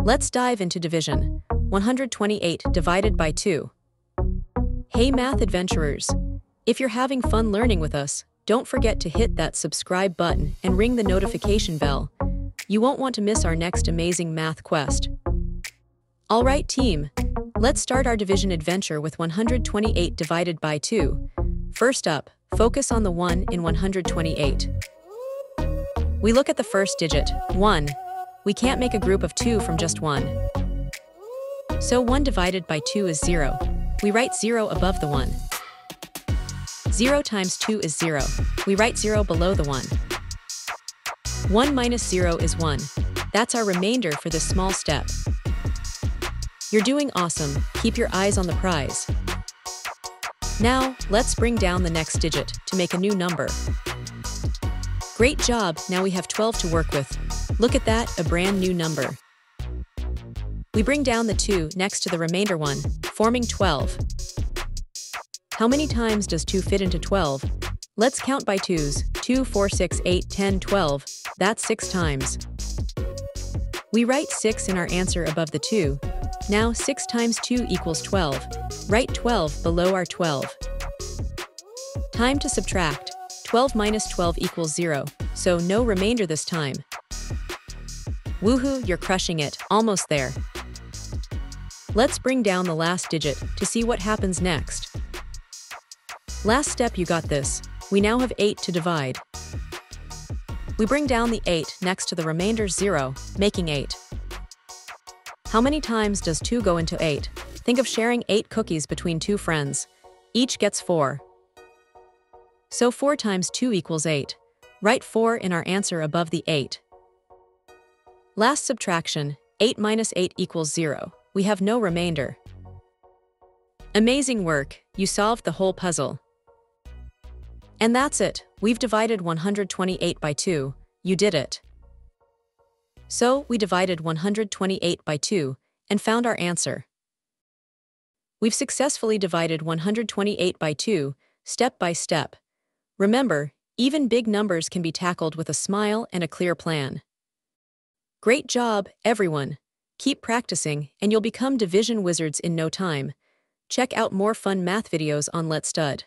Let's dive into division. 128 divided by 2. Hey math adventurers! If you're having fun learning with us, don't forget to hit that subscribe button and ring the notification bell. You won't want to miss our next amazing math quest. Alright team, let's start our division adventure with 128 divided by 2. First up, focus on the 1 in 128. We look at the first digit, 1. We can't make a group of 2 from just 1. So 1 divided by 2 is 0. We write 0 above the 1. 0 times 2 is 0. We write 0 below the 1. 1 minus 0 is 1. That's our remainder for this small step. You're doing awesome. Keep your eyes on the prize. Now, let's bring down the next digit to make a new number. Great job, now we have 12 to work with. Look at that, a brand new number. We bring down the 2 next to the remainder 1, forming 12. How many times does 2 fit into 12? Let's count by 2s. 2, 4, 6, 8, 10, 12. That's 6 times. We write 6 in our answer above the 2. Now 6 times 2 equals 12. Write 12 below our 12. Time to subtract. 12 minus 12 equals 0, so no remainder this time. Woohoo, you're crushing it, almost there. Let's bring down the last digit to see what happens next. Last step, you got this. We now have 8 to divide. We bring down the 8 next to the remainder 0, making 8. How many times does 2 go into 8? Think of sharing 8 cookies between 2 friends. Each gets 4. So 4 times 2 equals 8. Write 4 in our answer above the 8. Last subtraction, 8 minus 8 equals 0. We have no remainder. Amazing work, you solved the whole puzzle. And that's it, we've divided 128 by 2, you did it. So, we divided 128 by 2 and found our answer. We've successfully divided 128 by 2, step by step. Remember, even big numbers can be tackled with a smile and a clear plan. Great job, everyone! Keep practicing, and you'll become division wizards in no time. Check out more fun math videos on Let's Stud.